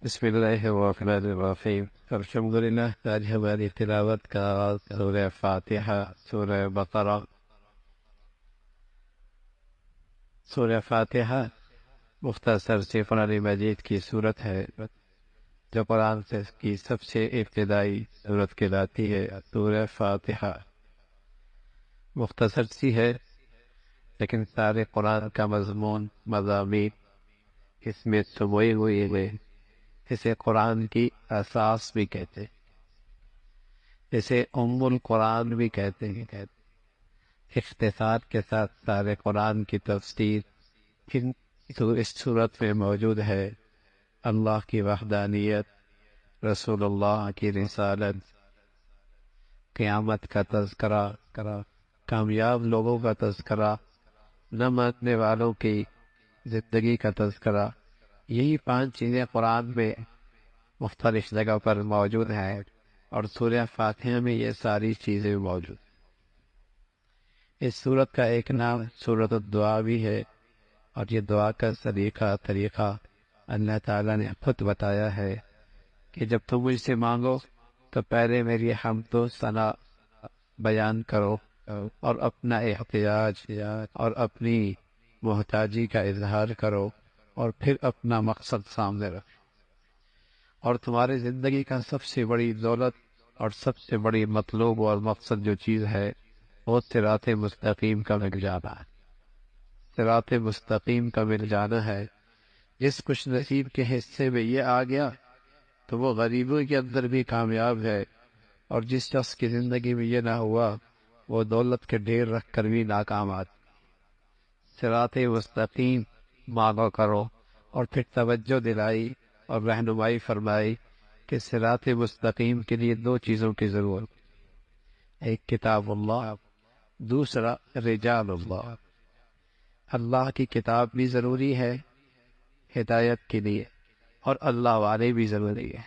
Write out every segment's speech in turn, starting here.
بسم اللہ الرحمن الرحیم الحمدللہ۔ آج ہماری تلاوت کا آغاز سورہ فاتحہ، سورہ بقرہ۔ سورہ فاتحہ مختصر سی قرآن مجید کی صورت ہے جو قرآن کی سب سے ابتدائی صورت کہلاتی ہے۔ سورہ فاتحہ مختصر سی ہے لیکن سارے قرآن کا مضامین اس میں سموئے ہوئے ہیں۔ اسے قرآن کی اساس بھی کہتے ہیں، اسے ام القرآن بھی کہتے ہیں۔ اختصار کے ساتھ سارے قرآن کی تفسیر اس صورت میں موجود ہے۔ اللہ کی وحدانیت، رسول اللہ کی رسالت، قیامت کا تذکرہ، کامیاب لوگوں کا تذکرہ، نہ ماننے والوں کی زندگی کا تذکرہ۔ یہی 5 چیزیں قرآن میں مختلف جگہ پر موجود ہیں اور سورہ فاتحہ میں یہ ساری چیزیں موجود ہیں۔ اس سورت کا ایک نام سورۃ الدعا بھی ہے، اور یہ دعا کا طریقہ اللہ تعالیٰ نے خود بتایا ہے کہ جب تم مجھ سے مانگو تو پہلے میری حمد و ثنا بیان کرو اور اپنا احتیاج اور اپنی محتاجی کا اظہار کرو، اور پھر اپنا مقصد سامنے رکھو۔ اور تمہاری زندگی کا سب سے بڑی دولت اور سب سے بڑی مطلوب اور مقصد جو چیز ہے وہ صراط مستقیم کا مل جانا ہے۔ صراط مستقیم کا مل جانا ہے۔ جس خوش نصیب کے حصے میں یہ آ گیا تو وہ غریبوں کے اندر بھی کامیاب ہے، اور جس شخص کی زندگی میں یہ نہ ہوا وہ دولت کے ڈھیر رکھ کر بھی ناکام آتی۔ صراط مستقیم مانگو کرو، اور پھر توجہ دلائی اور رہنمائی فرمائی کہ صراط مستقیم کے لیے 2 چیزوں کی ضرورت، ایک کتاب اللہ، دوسرا رجال اللہ۔ اللہ کی کتاب بھی ضروری ہے ہدایت کے لیے، اور اللہ والے بھی ضروری ہے۔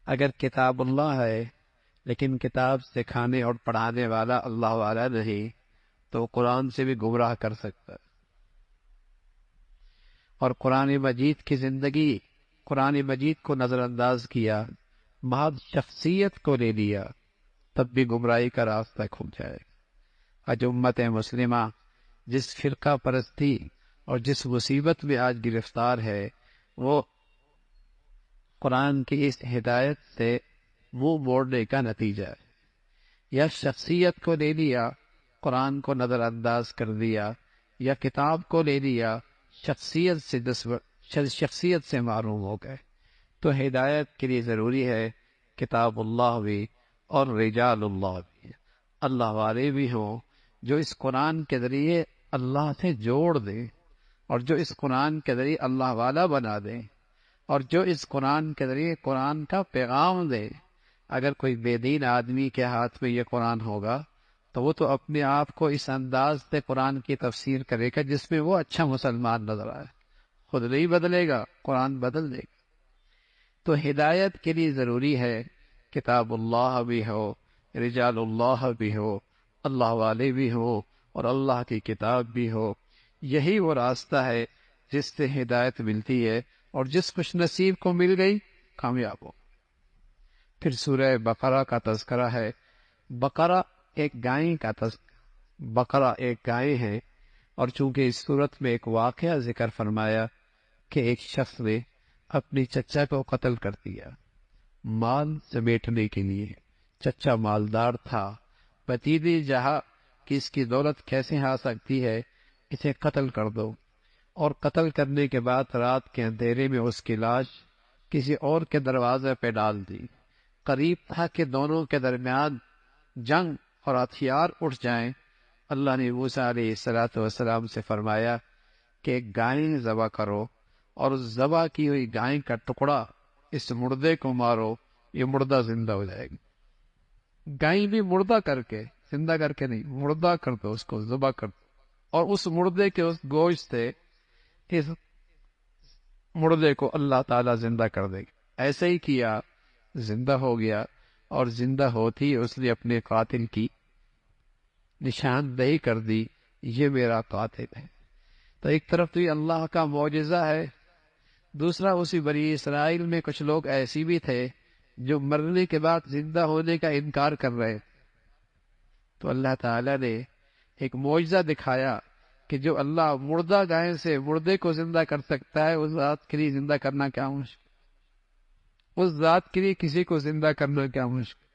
اگر کتاب اللہ ہے لیکن کتاب سکھانے اور پڑھانے والا اللہ والا نہیں تو قرآن سے بھی گمراہ کر سکتا ہے۔ اور قرآن مجید کی زندگی، قرآن مجید کو نظر انداز کیا، محض شخصیت کو لے لیا، تب بھی گمراہی کا راستہ کھل جائے گا۔ آج امت مسلمہ جس فرقہ پرستی اور جس مصیبت میں آج گرفتار ہے وہ قرآن کی اس ہدایت سے منہ موڑنے کا نتیجہ ہے۔ یا شخصیت کو لے لیا، قرآن کو نظر انداز کر دیا، یا کتاب کو لے لیا، شخصیت سے معروم ہو گئے۔ تو ہدایت کے لیے ضروری ہے کتاب اللہ بھی اور رجال اللہ بھی، اللہ والے بھی ہوں جو اس قرآن کے ذریعے اللہ سے جوڑ دیں، اور جو اس قرآن کے ذریعے اللہ والا بنا دیں، اور جو اس قرآن کے ذریعے قرآن کا پیغام دے۔ اگر کوئی بے دین آدمی کے ہاتھ میں یہ قرآن ہوگا تو وہ تو اپنے آپ کو اس انداز سے قرآن کی تفسیر کرے گا جس میں وہ اچھا مسلمان نظر آئے، خود نہیں بدلے گا، قرآن بدل دے گا۔ تو ہدایت کے لیے ضروری ہے کتاب اللہ بھی ہو، رجال اللہ بھی ہو، اللہ والے بھی ہو، اور اللہ کی کتاب بھی ہو۔ یہی وہ راستہ ہے جس سے ہدایت ملتی ہے، اور جس خوش نصیب کو مل گئی کامیاب ہو۔ پھر سورہ بقرہ کا تذکرہ ہے۔ بقرہ ایک گائے کا بقرہ ایک گائے ہے، اور چونکہ اس صورت میں ایک واقعہ ذکر فرمایا کہ ایک شخص نے اپنی چچا کو قتل کر دیا مال سمیٹنے کے لیے۔ چچا مالدار تھا، بتیجی جہاں کہ اس کی دولت کیسے آ سکتی ہے، اسے قتل کر دو۔ اور قتل کرنے کے بعد رات کے اندھیرے میں اس کی لاش کسی اور کے دروازے پہ ڈال دی۔ قریب تھا کہ دونوں کے درمیان جنگ اور ہتھیار اٹھ جائیں۔ اللہ نے موسیٰ علیہ السلام سے فرمایا کہ ایک گائے ذبح کرو، اور اس ذبح کی ہوئی گائے کا ٹکڑا اس مردے کو مارو، یہ مردہ زندہ ہو جائے گا۔ گائے بھی مردہ کر کے، زندہ کر کے نہیں، مردہ کر دو، اس کو ذبح کر دو، اور اس مردے کے اس گوشت سے اس مردے کو اللہ تعالیٰ زندہ کر دے گا۔ ایسے ہی کیا، زندہ ہو گیا، اور زندہ ہوتی اس نے اپنے قاتل کی نشاندہی کر دی، یہ میرا قاتل ہے۔ تو ایک طرف تو یہ اللہ کا معجزہ ہے، دوسرا اسی بنی اسرائیل میں کچھ لوگ ایسی بھی تھے جو مرنے کے بعد زندہ ہونے کا انکار کر رہے، تو اللہ تعالیٰ نے ایک معجزہ دکھایا کہ جو اللہ مردہ گائے سے مردے کو زندہ کر سکتا ہے، اس ذات کے لیے زندہ کرنا کیا مشکل، اس ذات کے لیے کسی کو زندہ کرنا کیا مشکل۔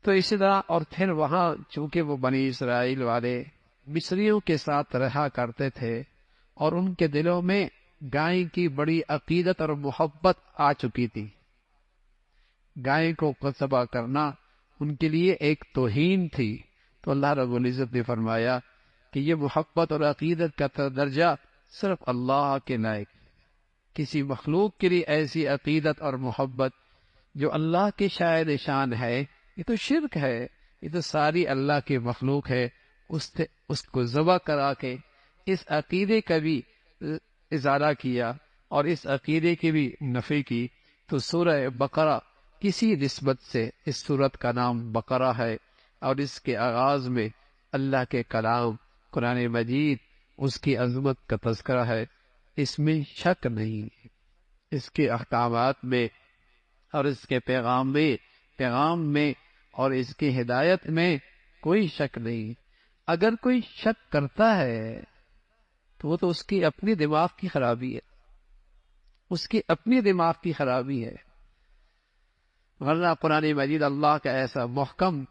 تو اسی طرح اور پھر وہاں چونکہ وہ بنی اسرائیل والے مصریوں کے ساتھ رہا کرتے تھے اور ان کے دلوں میں گائے کی بڑی عقیدت اور محبت آ چکی تھی، گائے کو ذبح کرنا ان کے لیے ایک توہین تھی، تو اللہ رب العزت نے فرمایا کہ یہ محبت اور عقیدت کا درجہ صرف اللہ کے لائق ہے۔ کسی مخلوق کے لیے ایسی عقیدت اور محبت جو اللہ کے شاعر شان ہے، یہ تو شرک ہے، یہ تو ساری اللہ کی مخلوق ہے، اس کو ذبح کرا کے اس عقیدے کا بھی ازالہ کیا اور اس عقیدے کی بھی نفی کی۔ تو سورہ بقرہ کسی نسبت سے اس سورت کا نام بقرہ ہے، اور اس کے آغاز میں اللہ کے کلام قرآن مجید اس کی عظمت کا تذکرہ ہے، اس میں شک نہیں، اس کے احکامات میں اور اس کے پیغام میں اور اس کی ہدایت میں کوئی شک نہیں۔ اگر کوئی شک کرتا ہے تو وہ تو اس کی اپنی دماغ کی خرابی ہے، اس کی اپنی دماغ کی خرابی ہے، ورنہ قرآن مجید اللہ کا ایسا محکم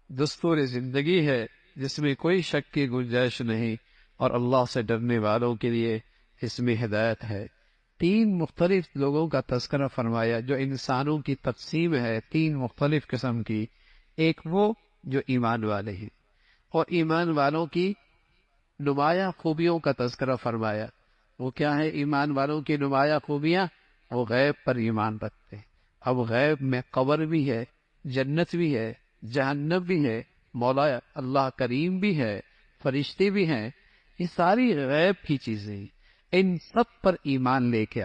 دستور زندگی ہے جس میں کوئی شک کی گنجائش نہیں، اور اللہ سے ڈرنے والوں کے لیے اس میں ہدایت ہے۔ تین مختلف لوگوں کا تذکرہ فرمایا جو انسانوں کی تقسیم ہے، تین مختلف قسم کی۔ ایک وہ جو ایمان والے ہیں، اور ایمان والوں کی نمایاں خوبیوں کا تذکرہ فرمایا۔ وہ کیا ہے ایمان والوں کی نمایاں خوبیاں؟ وہ غیب پر ایمان رکھتے ہیں۔ اب غیب میں قبر بھی ہے، جنت بھی ہے، جہنم بھی ہے، مولا اللہ کریم بھی ہے، فرشتے بھی ہیں، یہ ساری غیب کی چیزیں، ان سب پر ایمان لے کے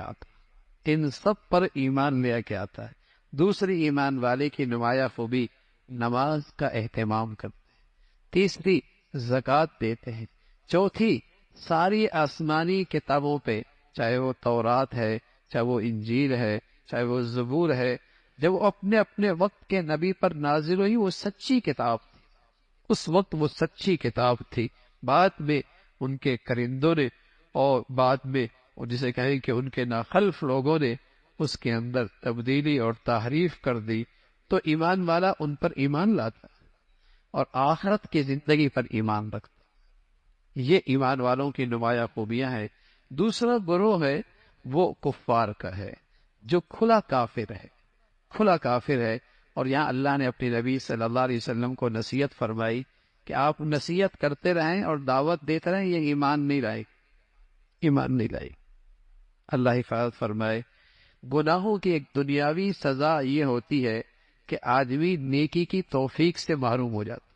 آتا ہے۔ دوسری ایمان والے کی نمایاں خوبی نماز کا اہتمام کرتے ہیں، تیسری زکوٰۃ دیتے ہیں، چوتھی ساری آسمانی کتابوں پہ، چاہے وہ تورات ہے، چاہے وہ انجیل ہے، چاہے وہ زبور ہے، جب وہ اپنے اپنے وقت کے نبی پر نازل ہوئی، وہ سچی کتاب تھی، اس وقت وہ سچی کتاب تھی۔ بعد میں ان کے کرندوں نے اور بعد میں جسے کہیں کہ ان کے ناخلف لوگوں نے اس کے اندر تبدیلی اور تحریف کر دی، تو ایمان والا ان پر ایمان لاتا اور آخرت کی زندگی پر ایمان رکھتا۔ یہ ایمان والوں کی نمایاں خوبیاں ہیں۔ دوسرا گروہ ہے وہ کفار کا ہے، جو کھلا کافر ہے، اور یہاں اللہ نے اپنے نبی صلی اللہ علیہ وسلم کو نصیحت فرمائی کہ آپ نصیحت کرتے رہیں اور دعوت دیتے رہیں، یہ ایمان نہیں لائے۔ اللہ حفاظت فرمائے۔ گناہوں کی ایک دنیاوی سزا یہ ہوتی ہے کہ آدمی نیکی کی توفیق سے محروم ہو جاتا،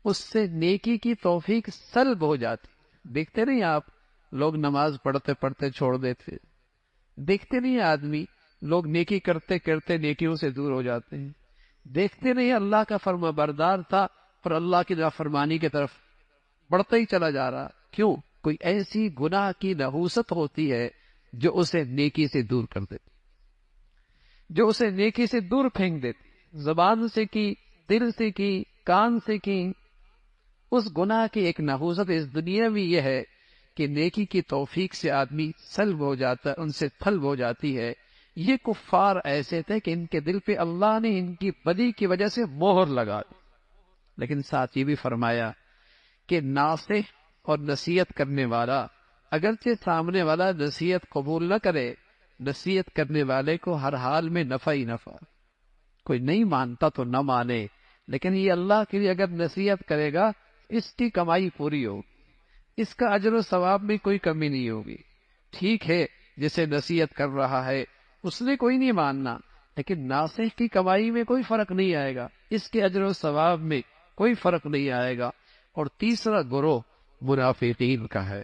اس سے نیکی کی توفیق سلب ہو جاتی۔ دیکھتے نہیں آپ لوگ نماز پڑھتے پڑھتے چھوڑ دیتے، دیکھتے نہیں آدمی لوگ نیکی کرتے کرتے نیکیوں سے دور ہو جاتے ہیں، دیکھتے نہیں اللہ کا فرما بردار تھا اور اللہ کی نافرمانی کی طرف بڑھتا ہی چلا جا رہا۔ کیوں؟ کوئی ایسی گناہ کی نحوست ہوتی ہے جو اسے نیکی سے دور کر دیتی، جو اسے نیکی سے دور پھینک دیتی، زبان سے کی، دل سے کی، کان سے کی۔ اس گناہ کی ایک نحوست اس دنیا میں یہ ہے کہ نیکی کی توفیق سے آدمی سلب ہو جاتا ہے، ان سے طلب ہو جاتی ہے۔ یہ کفار ایسے تھے کہ ان کے دل پہ اللہ نے ان کی بدی کی وجہ سے مہر لگا دی، لیکن ساتھ یہ بھی فرمایا کہ ناصح اور نصیحت کرنے والا، اگرچہ سامنے والا نصیحت قبول نہ کرے، نصیحت کرنے والے کو ہر حال میں نفع ہی نفع، کوئی نہیں مانتا تو نہ مانے، لیکن یہ اللہ کے لیے اگر نصیحت کرے گا اس کی کمائی پوری ہوگی، اس کا اجر و ثواب میں کوئی کمی نہیں ہوگی۔ ٹھیک ہے جسے نصیحت کر رہا ہے اس نے کوئی نہیں ماننا، لیکن ناصح کی کمائی میں کوئی فرق نہیں آئے گا، اس کے اجر و ثواب میں کوئی فرق نہیں آئے گا۔ اور تیسرا گروہ منافقین کا ہے،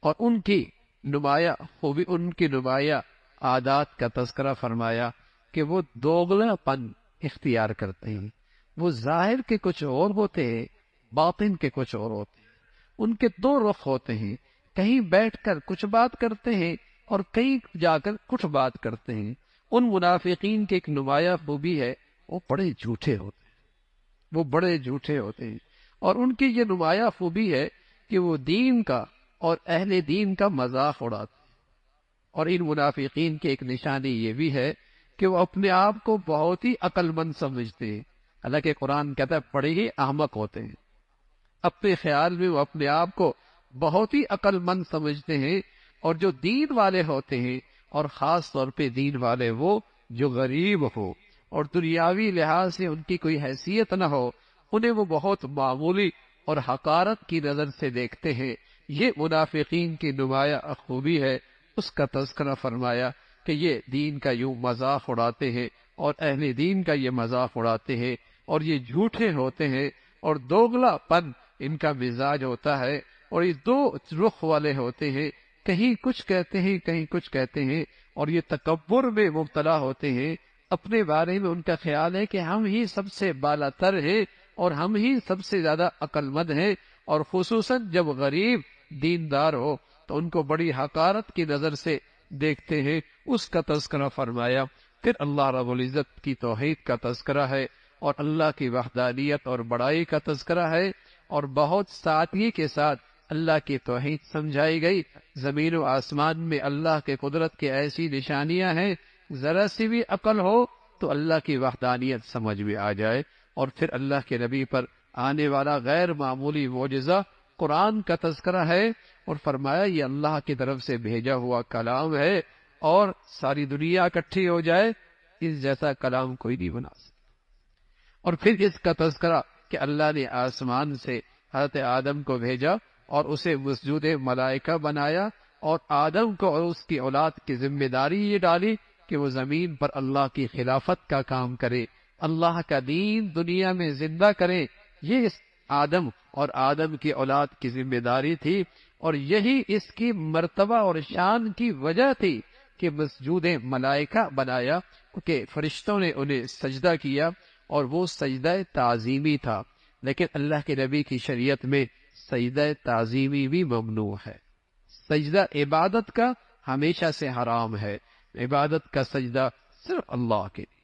اور ان کی نمایاں خوبی، ان کی نمایاں عادات کا تذکرہ فرمایا کہ وہ دوغلا پن اختیار کرتے ہیں، وہ ظاہر کے کچھ اور ہوتے ہیں، باطن کے کچھ اور ہوتے ہیں، ان کے دو رخ ہوتے ہیں، کہیں بیٹھ کر کچھ بات کرتے ہیں اور کہیں جا کر کچھ بات کرتے ہیں۔ ان منافقین کی ایک نمایاں خوبی ہے، وہ بڑے جھوٹے ہوتے ہیں، وہ بڑے جھوٹے ہوتے ہیں، اور ان کی یہ نمایاں خوبی ہے کہ وہ دین کا اور اہل دین کا مذاق اڑاتے ہیں۔ اور ان منافقین کی ایک نشانی یہ بھی ہے کہ وہ اپنے آپ کو بہت ہی عقل مند سمجھتے ہیں، حالانکہ قرآن کہتا ہے بڑے ہی احمق ہوتے ہیں۔ اپنے خیال میں وہ اپنے آپ کو بہت ہی عقل مند سمجھتے ہیں، اور جو دین والے ہوتے ہیں، اور خاص طور پہ دین والے وہ جو غریب ہو اور دنیاوی لحاظ سے ان کی کوئی حیثیت نہ ہو، انہیں وہ بہت معمولی اور حقارت کی نظر سے دیکھتے ہیں۔ یہ منافقین کی نمایاں خوبی ہے، اس کا تذکرہ فرمایا کہ یہ دین کا یوں مذاق اڑاتے ہیں اور اہل دین کا یہ مذاق اڑاتے ہیں، اور یہ جھوٹے ہوتے ہیں، اور دوگلا پن ان کا مزاج ہوتا ہے، اور یہ دو رخ والے ہوتے ہیں، کہیں کچھ کہتے ہیں کہیں کچھ کہتے ہیں، اور یہ تکبر میں مبتلا ہوتے ہیں۔ اپنے بارے میں ان کا خیال ہے کہ ہم ہی سب سے بالا تر ہیں اور ہم ہی سب سے زیادہ عقل مند ہیں، اور خصوصاً جب غریب دیندار ہو تو ان کو بڑی حقارت کی نظر سے دیکھتے ہیں۔ اس کا تذکرہ فرمایا۔ پھر اللہ رب العزت کی توحید کا تذکرہ ہے، اور اللہ کی وحدانیت اور بڑائی کا تذکرہ ہے، اور بہت سادگی کے ساتھ اللہ کی توحید سمجھائی گئی۔ زمین و آسمان میں اللہ کے قدرت کی ایسی نشانیاں ہیں، ذرا سی بھی عقل ہو تو اللہ کی وحدانیت سمجھ میں آ جائے۔ اور پھر اللہ کے نبی پر آنے والا غیر معمولی معجزہ قرآن کا تذکرہ ہے، اور فرمایا یہ اللہ کی طرف سے بھیجا ہوا کلام ہے، اور ساری دنیا اکٹھی ہو جائے اس جیسا کلام کوئی نہیں بنا سکتا۔ اور پھر اس کا تذکرہ کہ اللہ نے آسمان سے حضرت آدم کو بھیجا اور اسے مسجود ملائکہ بنایا، اور آدم کو اور اس کی اولاد کی ذمہ داری یہ ڈالی کہ وہ زمین پر اللہ کی خلافت کا کام کرے، اللہ کا دین دنیا میں زندہ کرے۔ یہ اس آدم اور آدم کی اولاد کی ذمہ داری تھی، اور یہی اس کی مرتبہ اور شان کی وجہ تھی کہ مسجود ملائکہ بنایا، کہ فرشتوں نے انہیں سجدہ کیا، اور وہ سجدہ تعظیمی تھا۔ لیکن اللہ کے نبی کی شریعت میں سجدہ تعظیمی بھی ممنوع ہے۔ سجدہ عبادت کا ہمیشہ سے حرام ہے، عبادت کا سجدہ صرف اللہ کے لیے۔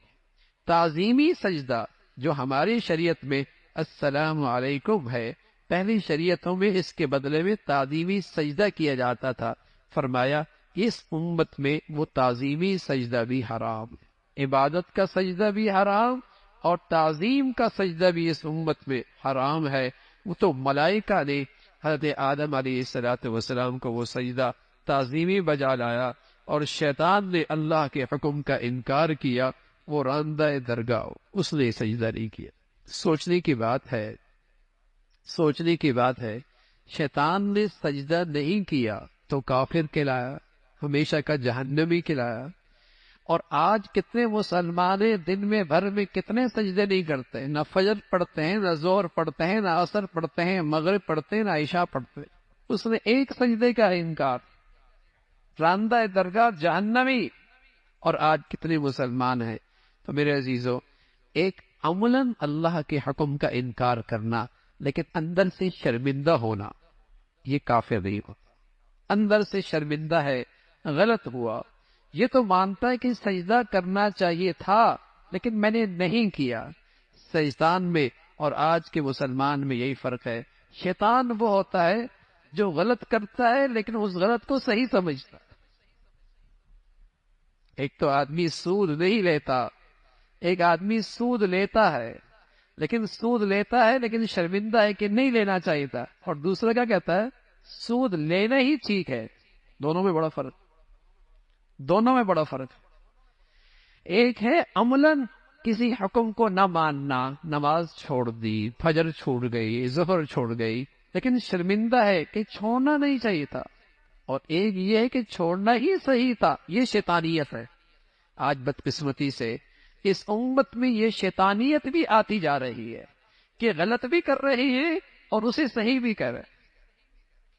تعظیمی سجدہ جو ہماری شریعت میں السلام علیکم ہے، پہلی شریعتوں میں اس کے بدلے میں تعظیمی سجدہ کیا جاتا تھا۔ فرمایا اس امت میں وہ تعظیمی سجدہ بھی حرام ہے، عبادت کا سجدہ بھی حرام اور تعظیم کا سجدہ بھی اس امت میں حرام ہے۔ وہ تو ملائکہ نے حضرت آدم علیہ السلام کو وہ سجدہ تعظیمی بجا لایا، اور شیطان نے اللہ کے حکم کا انکار کیا، وہ راندہ درگاہ، اس نے سجدہ نہیں کیا۔ سوچنے کی بات ہے، سوچنے کی بات ہے، شیطان نے سجدہ نہیں کیا تو کافر کہلایا، ہمیشہ کا جہنمی کہلایا۔ اور آج کتنے مسلمان دن میں بھر میں کتنے سجدے نہیں کرتے، نہ فجر پڑھتے ہیں، نہ ظہر پڑھتے ہیں، نہ عصر پڑھتے ہیں، مغرب پڑھتے ہیں، نہ عشاء پڑھتے ہیں۔ اس نے ایک سجدے کا انکار، راندہ درگاہ جہنمی۔ اور آج کتنے مسلمان ہیں۔ تو میرے عزیزو، ایک عملاً اللہ کے حکم کا انکار کرنا لیکن اندر سے شرمندہ ہونا، یہ کافر نہیں ہوتا۔ اندر سے شرمندہ ہے، غلط ہوا، یہ تو مانتا ہے کہ سجدہ کرنا چاہیے تھا لیکن میں نے نہیں کیا۔ شیطان میں اور آج کے مسلمان میں یہی فرق ہے۔ شیطان وہ ہوتا ہے جو غلط کرتا ہے لیکن اس غلط کو صحیح سمجھتا ہے۔ ایک تو آدمی سود نہیں لیتا، ایک آدمی سود لیتا ہے لیکن شرمندہ ہے کہ نہیں لینا چاہیے تھا، اور دوسرا کیا کہتا ہے سود لینا ہی ٹھیک ہے۔ دونوں میں بڑا فرق ہے۔ ایک ہے عملاً کسی حکم کو نہ ماننا، نماز چھوڑ دی، فجر چھوڑ گئی، ظہر چھوڑ گئی، لیکن شرمندہ ہے کہ چھوڑنا نہیں چاہیے تھا۔ اور ایک یہ ہے کہ چھوڑنا ہی صحیح تھا، یہ شیطانیت ہے۔ آج بدقسمتی سے اس امت میں یہ شیطانیت بھی آتی جا رہی ہے کہ غلط بھی کر رہے ہیں اور اسے صحیح بھی کر رہے ہیں۔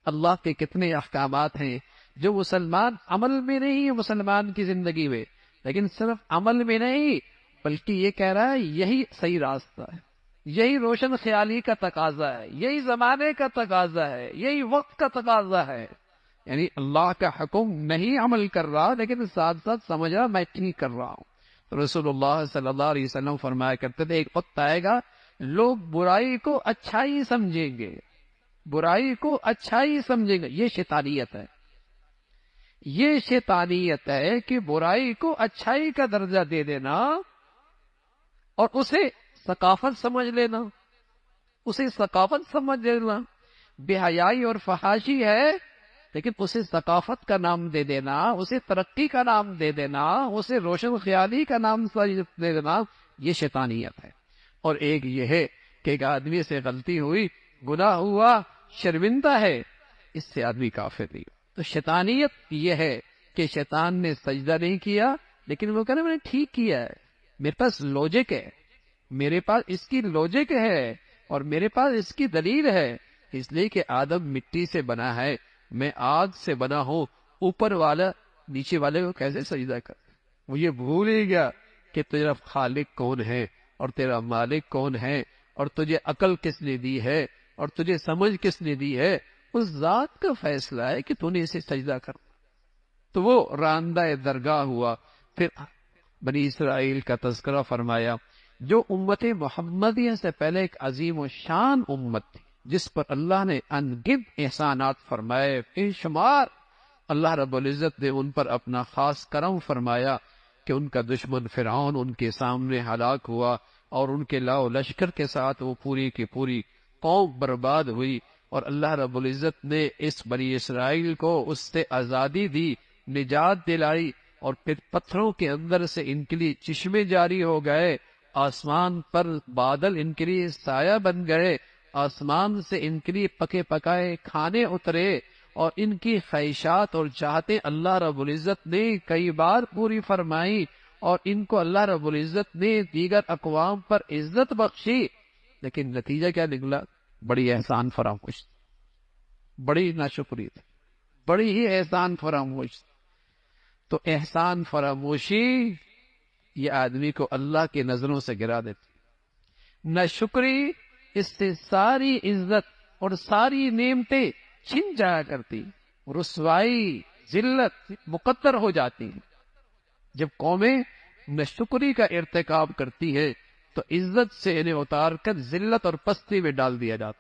اللہ کے کتنے احکامات ہیں جو مسلمان عمل میں نہیں، مسلمان کی زندگی میں، لیکن صرف عمل میں نہیں بلکہ یہ کہہ رہا ہے یہی صحیح راستہ ہے، یہی روشن خیالی کا تقاضا ہے، یہی زمانے کا تقاضا ہے، یہی وقت کا تقاضا ہے۔ یعنی اللہ کا حکم نہیں عمل کر رہا لیکن ساتھ ساتھ سمجھ رہا میں ٹھیک کر رہا ہوں. تو رسول اللہ صلی اللہ علیہ وسلم فرمایا کرتے تھے ایک وقت آئے گا لوگ برائی کو اچھائی سمجھیں گے، برائی کو اچھائی سمجھیں گے. یہ شیطانیت ہے، یہ شیطانیت ہے کہ برائی کو اچھائی کا درجہ دے دینا اور اسے ثقافت سمجھ لینا، اسے ثقافت سمجھ لینا. بے حیائی اور فحاشی ہے لیکن اسے ثقافت کا نام دے دینا، اسے ترقی کا نام دے دینا، اسے روشن خیالی کا نام دے دینا، یہ شیطانیت ہے. اور ایک یہ ہے کہ ایک آدمی سے غلطی ہوئی، گناہ ہوا، شرمندہ ہے، اس سے آدمی کافر نہیں. تو شیطانیت یہ ہے کہ شیطان نے سجدہ نہیں کیا لیکن وہ کہنا میں نے ٹھیک کیا ہے، میرے پاس لوجک ہے، میرے پاس اس کی لوجک ہے اور میرے پاس اس کی دلیل ہے. اس لیے کہ آدم مٹی سے بنا ہے، میں آگ سے بنا ہوں، اوپر والا نیچے والے کو کیسے سجدہ کر. وہ یہ بھول ہی گیا کہ تیرا خالق کون ہے اور تیرا مالک کون ہے اور تجھے عقل کس نے دی ہے اور تجھے سمجھ کس نے دی ہے. اس ذات کا فیصلہ ہے کہ تو نے اسے سجدہ کر. تو وہ راندہ درگاہ ہوا. پھر بنی اسرائیل کا تذکرہ فرمایا جو امت محمدیہ سے پہلے ایک عظیم و شان امت تھی جس پر اللہ نے ان گنت احسانات فرمائے، بے شمار. اللہ رب العزت نے ان پر اپنا خاص کرم فرمایا کہ ان کا دشمن فرعون ان کے سامنے ہلاک ہوا اور ان کے لاؤ لشکر کے ساتھ وہ پوری کی پوری قوم برباد ہوئی. اور اللہ رب العزت نے اس بنی اسرائیل کو اس سے آزادی دی، نجات دلائی، اور پھر پتھروں کے اندر سے ان کے لیے چشمے جاری ہو گئے، آسمان پر بادل ان کے لیے سایہ بن گئے، آسمان سے ان کے لیے پکے پکائے کھانے اترے، اور ان کی خواہشات اور چاہتے اللہ رب العزت نے کئی بار پوری فرمائی، اور ان کو اللہ رب العزت نے دیگر اقوام پر عزت بخشی. لیکن نتیجہ کیا نکلا؟ بڑی احسان فراموش، بڑی ناشکری تھی، بڑی ہی احسان فراموش. تو احسان فراموشی یہ آدمی کو اللہ کی نظروں سے گرا دیتی. ناشکری اس سے ساری عزت اور ساری نعمتیں چھن جایا کرتی، رسوائی، ذلت مقدر ہو جاتی ہیں. جب قومیں ناشکری کا ارتکاب کرتی ہے تو عزت سے انہیں اتار کر ذلت اور پستی میں ڈال دیا جاتا.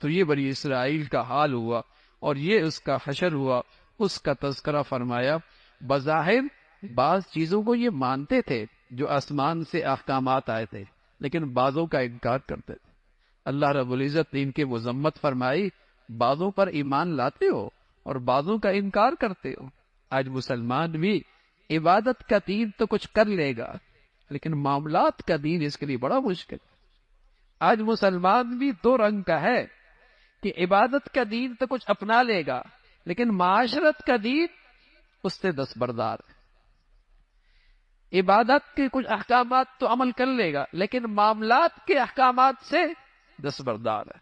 تو یہ بنی اسرائیل کا حال ہوا اور یہ اس کا حشر ہوا. اس کا تذکرہ فرمایا بظاہر بعض چیزوں کو یہ مانتے تھے جو آسمان سے احکامات آئے تھے لیکن بعضوں کا انکار کرتے تھے. اللہ رب العزت نے ان کی مذمت فرمائی بعضوں پر ایمان لاتے ہو اور بعضوں کا انکار کرتے ہو. آج مسلمان بھی عبادت کا دین تو کچھ کر لے گا لیکن معاملات کا دین اس کے لیے بڑا مشکل. آج مسلمان بھی دو رنگ کا ہے کہ عبادت کا دین تو کچھ اپنا لے گا لیکن معاشرت کا دین اس سے دستبردار ہے. عبادت کے کچھ احکامات تو عمل کر لے گا لیکن معاملات کے احکامات سے دستبردار ہے.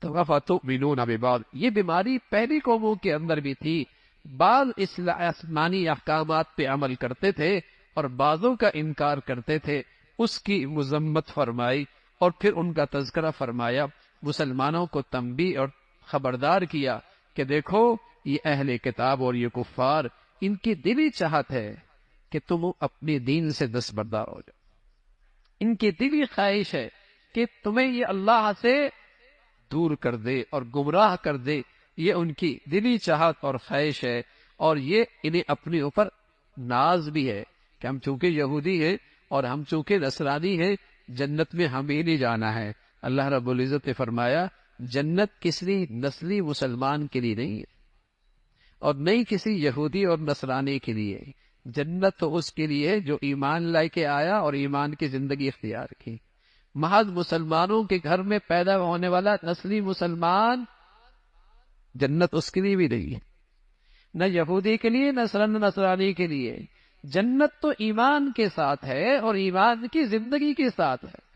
تو وَفَتُؤْمِنُونَ بِبَعْضٍ، یہ بیماری پہلی قوموں کے اندر بھی تھی. بعض آسمانی احکامات پہ عمل کرتے تھے اور بعضوں کا انکار کرتے تھے. اس کی مذمت فرمائی اور پھر ان کا تذکرہ فرمایا. مسلمانوں کو تنبیہ اور خبردار کیا کہ دیکھو یہ اہل کتاب اور یہ کفار، ان کی دلی چاہت ہے کہ تم اپنے دین سے دستبردار ہو جاؤ. ان کی دلی خواہش ہے کہ تمہیں یہ اللہ سے دور کر دے اور گمراہ کر دے. یہ ان کی دلی چاہت اور خواہش ہے اور یہ انہیں اپنے اوپر ناز بھی ہے کہ ہم چونکہ یہودی ہیں اور ہم چونکہ نصرانی ہیں جنت میں ہم ہی نہیں جانا ہے. اللہ رب العزت نے فرمایا جنت کسی نسلی مسلمان کے لیے نہیں ہے اور نہیں کسی یہودی اور نصرانی کے لیے. جنت تو اس کے لیے جو ایمان لائے کے آیا اور ایمان کی زندگی اختیار کی. محض مسلمانوں کے گھر میں پیدا ہونے والا نسلی مسلمان جنت اس کے لیے بھی نہیں ہے، نہ یہودی کے لیے نہ نصرانی کے لیے. جنت تو ایمان کے ساتھ ہے اور ایمان کی زندگی کے ساتھ ہے،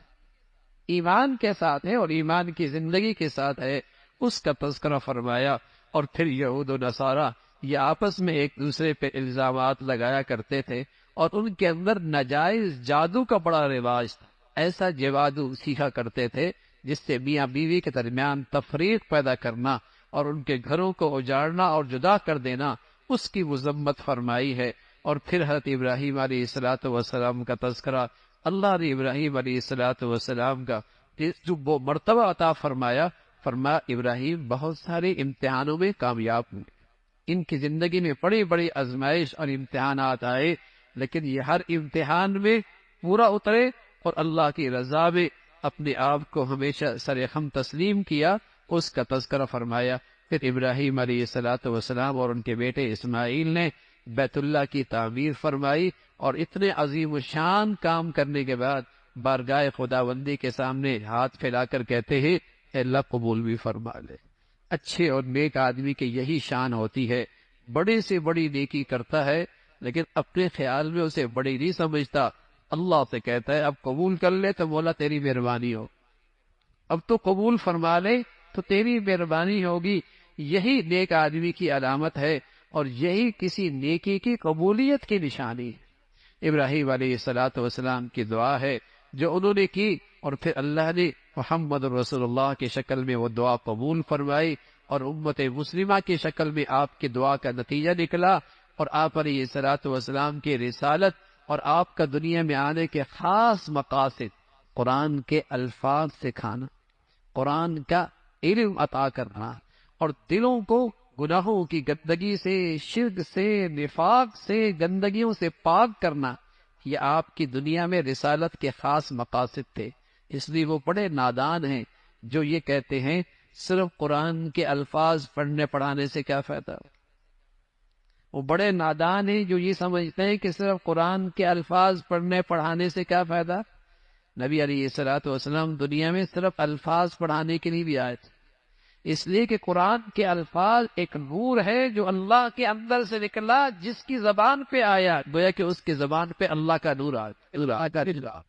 ایمان کے ساتھ ہے اور ایمان کی زندگی کے ساتھ ہے. اس کا تذکرہ فرمایا. اور پھر یہود و نصارہ یہ آپس میں ایک دوسرے پہ الزامات لگایا کرتے تھے اور ان کے اندر ناجائز جادو کا بڑا رواج تھا. ایسا جادو سیکھا کرتے تھے جس سے میاں بیوی کے درمیان تفریق پیدا کرنا اور ان کے گھروں کو اجاڑنا اور جدا کر دینا، اس کی مذمت فرمائی ہے۔ اور پھر حضرت ابراہیم علیہ الصلوۃ والسلام کا تذکرہ، اللہ نے ابراہیم علیہ الصلوۃ والسلام کا جو وہ مرتبہ عطا فرمایا، فرمایا ابراہیم بہت سارے امتحانوں میں کامیاب ہوئے، ان کی زندگی میں بڑی بڑی آزمائش اور امتحانات آئے، لیکن یہ ہر امتحان میں پورا اترے اور اللہ کی رضا میں اپنے آپ کو ہمیشہ سرخم تسلیم کیا، اس کا تذکرہ فرمایا۔ پھر ابراہیم علیہ الصلوۃ والسلام اور ان کے بیٹے اسماعیل نے بیت اللہ کی تعمیر فرمائی، اور اتنے عظیم الشان کام کرنے کے بعد بارگاہ خداوندی کے سامنے ہاتھ پھیلا کر کہتے ہیں اے اللہ قبول بھی فرما لے۔ اچھے اور نیک آدمی کی یہی شان ہوتی ہے، بڑے سے بڑی نیکی کرتا ہے لیکن اپنے خیال میں اسے بڑی نہیں سمجھتا، اللہ سے کہتا ہے اب قبول کر لے تو مولا تیری مہربانی ہو، اب تو قبول فرما لے تو تیری مہربانی ہوگی۔ یہی نیک آدمی کی علامت ہے، اور یہی کسی نیکی کی قبولیت کی نشانی ہے۔ ابراہیم علیہ الصلوۃ والسلام کی دعا ہے جو انہوں نے کی، اور پھر اللہ نے محمد رسول اللہ کی شکل میں وہ دعا قبول فرمائی، اور امت مسلمہ کی شکل میں آپ کی دعا کا نتیجہ نکلا، اور آپ علیہ الصلوۃ والسلام کی رسالت اور آپ کا دنیا میں آنے کے خاص مقاصد، قرآن کے الفاظ سکھانا، قرآن کا علم عطا کرنا، اور دلوں کو گناہوں کی گندگی سے، شرک سے، نفاق سے، گندگیوں سے پاک کرنا، یہ آپ کی دنیا میں رسالت کے خاص مقاصد تھے۔ اس لیے وہ بڑے نادان ہیں جو یہ کہتے ہیں صرف قرآن کے الفاظ پڑھنے پڑھانے سے کیا فائدہ۔ وہ بڑے نادان ہیں جو یہ سمجھتے ہیں کہ صرف قرآن کے الفاظ پڑھنے پڑھانے سے کیا فائدہ۔ نبی علیہ الصلوۃ والسلام دنیا میں صرف الفاظ پڑھانے کے لیے بھی آئے تھے، اس لیے کہ قرآن کے الفاظ ایک نور ہے جو اللہ کے اندر سے نکلا، جس کی زبان پہ آیا گویا کہ اس کی زبان پہ اللہ کا نور آیا۔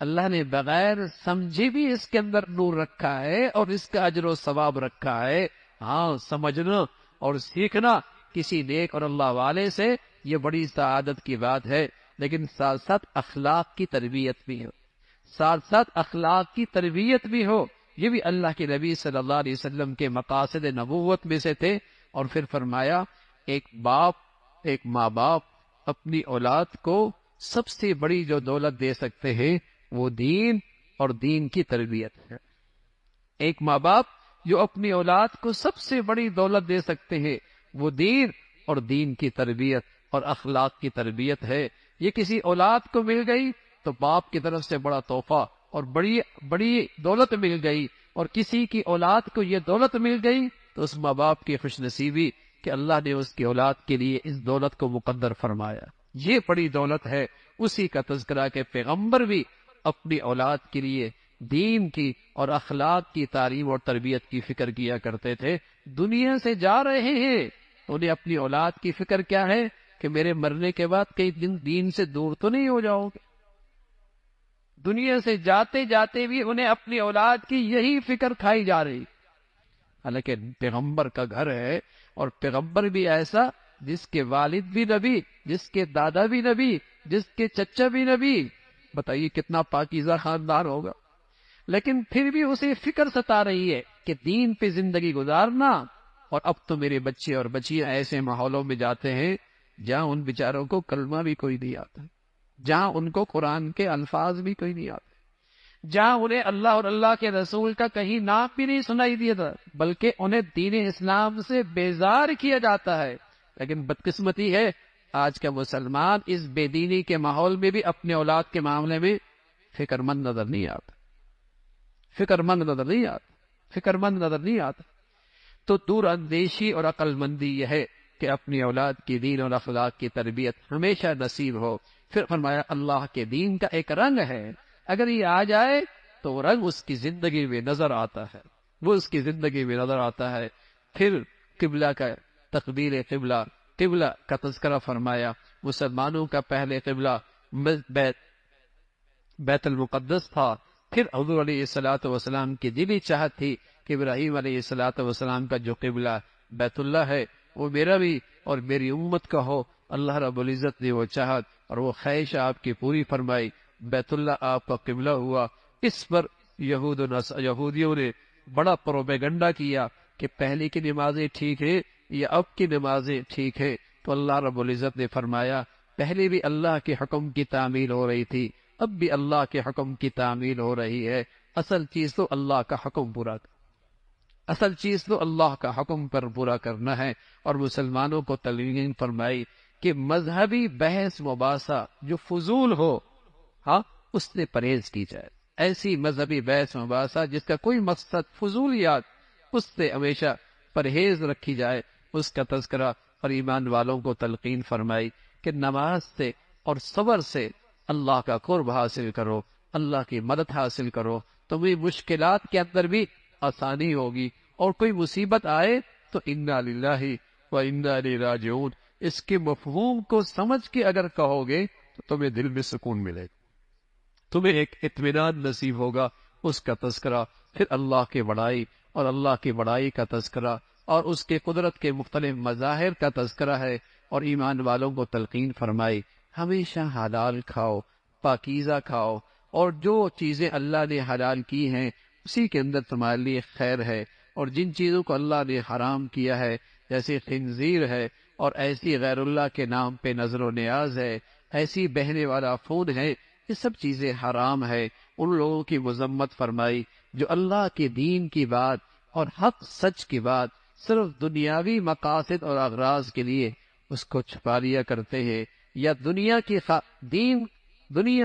اللہ نے بغیر سمجھے بھی اس کے اندر نور رکھا ہے، اور اس کا اجر و ثواب رکھا ہے۔ ہاں، سمجھنا اور سیکھنا کسی نیک اور اللہ والے سے یہ بڑی سعادت کی بات ہے، لیکن ساتھ ساتھ اخلاق کی تربیت بھی ہو، ساتھ ساتھ اخلاق کی تربیت بھی ہو، یہ بھی اللہ کے نبی صلی اللہ علیہ وسلم کے مقاصد نبوت میں سے تھے۔ اور پھر فرمایا ایک ماں باپ اپنی اولاد کو سب سے بڑی جو دولت دے سکتے ہیں وہ دین اور دین کی تربیت ہے۔ ایک ماں باپ جو اپنی اولاد کو سب سے بڑی دولت دے سکتے ہیں وہ دین اور دین کی تربیت اور اخلاق کی تربیت ہے۔ یہ کسی اولاد کو مل گئی تو باپ کی طرف سے بڑا تحفہ اور بڑی دولت مل گئی، اور کسی کی اولاد کو یہ دولت مل گئی تو اس ماں باپ کی خوش نصیبی کہ اللہ نے اس کی اولاد کے لیے اس دولت کو مقدر فرمایا۔ یہ بڑی دولت ہے، اسی کا تذکرہ کہ پیغمبر بھی اپنی اولاد کے لیے دین کی اور اخلاق کی تعلیم اور تربیت کی فکر کیا کرتے تھے۔ دنیا سے جا رہے ہیں انہیں اپنی اولاد کی فکر کیا ہے کہ میرے مرنے کے بعد کئی دن دین سے دور تو نہیں ہو جاؤ گے۔ دنیا سے جاتے جاتے بھی انہیں اپنی اولاد کی یہی فکر کھائی جا رہی، حالانکہ پیغمبر کا گھر ہے، اور پیغمبر بھی ایسا جس کے والد بھی نبی، جس کے دادا بھی نبی، جس کے چچا بھی نبی، بتائیے کتنا پاکیزہ خاندان ہوگا، لیکن پھر بھی اسے فکر ستا رہی ہے کہ دین پہ زندگی گزارنا۔ اور اب تو میرے بچے اور بچیاں ایسے ماحولوں میں جاتے ہیں جہاں ان بیچاروں کو کلمہ بھی کوئی نہیں آتا، جہاں ان کو قرآن کے الفاظ بھی کوئی نہیں آتے، جہاں انہیں اللہ اور اللہ کے رسول کا کہیں نام بھی نہیں سنائی دیا تھا، بلکہ انہیں دین اسلام سے بیزار کیا جاتا ہے۔ لیکن بدقسمتی ہے آج کا مسلمان اس بے دینی کے ماحول میں بھی اپنے اولاد کے معاملے میں فکر مند نظر نہیں آتا، فکر مند نظر نہیں آتا۔ تو دور اندیشی اور عقل مندی یہ ہے کہ اپنی اولاد کی دین اور اخلاق کی تربیت ہمیشہ نصیب ہو۔ پھر فرمایا اللہ کے دین کا ایک رنگ ہے، اگر یہ آ جائے تو وہ رنگ اس کی زندگی میں نظر آتا ہے، وہ اس کی زندگی میں نظر آتا ہے۔ پھر قبلہ کا تقبیر قبلہ کا تذکرہ فرمایا۔ مسلمانوں کا پہلے قبلہ بیت المقدس تھا، پھر حضور علیہ الصلوۃ والسلام کی دلی چاہت تھی کہ ابراہیم علیہ الصلوۃ والسلام کا جو قبلہ بیت اللہ ہے وہ میرا بھی اور میری امت کا ہو۔ اللہ رب العزت نے وہ چاہت اور وہ خواہش آپ کی پوری فرمائی، بیت اللہ آپ کا قبلہ ہوا۔ اس پر یہودیوں نے بڑا پروپیگنڈا کیا کہ پہلے کی نمازیں ٹھیک ہے یا اب کی نمازیں ٹھیک ہے، تو اللہ رب العزت نے فرمایا پہلے بھی اللہ کے حکم کی تعمیل ہو رہی تھی، اب بھی اللہ کے حکم کی تعمیل ہو رہی ہے۔ اصل چیز تو اللہ کا حکم پورا اصل چیز تو اللہ کا حکم پر پورا کرنا ہے۔ اور مسلمانوں کو تلقین فرمائی کہ مذہبی بحث مباحثہ جو فضول ہو، ہاں، اس سے پرہیز کی جائے۔ ایسی مذہبی بحث مباحثہ جس کا کوئی مقصد فضولیات، اس سے ہمیشہ پرہیز رکھی جائے، اس کا تذکرہ اور ایمان والوں کو تلقین فرمائی کہ نماز سے اور صبر سے اللہ کا قرب حاصل کرو، اللہ کی مدد حاصل کرو، تمہیں مشکلات کے اندر بھی آسانی ہوگی، اور کوئی مصیبت آئے تو انا للہ و انا الیہ راجعون، اس کے مفہوم کو سمجھ کے اگر کہو گے تو تمہیں دل میں سکون ملے گا، تمہیں ایک اطمینان نصیب ہوگا۔ اس کا تذکرہ، پھر اللہ کی بڑائی اور اللہ کی بڑائی کا تذکرہ اور اس کے قدرت کے مختلف مظاہر کا تذکرہ ہے۔ اور ایمان والوں کو تلقین فرمائی ہمیشہ حلال کھاؤ، پاکیزہ کھاؤ، اور جو چیزیں اللہ نے حلال کی ہیں اسی کے اندر تمہارے لیے خیر ہے، اور جن چیزوں کو اللہ نے حرام کیا ہے جیسے خنزیر ہے اور ایسی غیر اللہ کے نام پہ نظر و نیاز ہے، ایسی بہنے والا خون ہے، یہ سب چیزیں حرام ہے۔ ان لوگوں کی مذمت فرمائی جو اللہ کے دین کی بات اور حق سچ کی بات صرف دنیاوی مقاصد اور اغراض کے لیے اس کو چھپا لیا کرتے ہیں، یا دنیا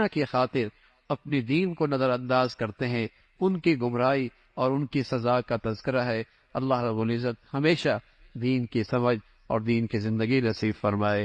کی خاطر اپنی دین کو نظر انداز کرتے ہیں، ان کی گمراہی اور ان کی سزا کا تذکرہ ہے۔ اللہ رب العزت ہمیشہ دین کی سمجھ اور دین کی زندگی نصیب فرمائے۔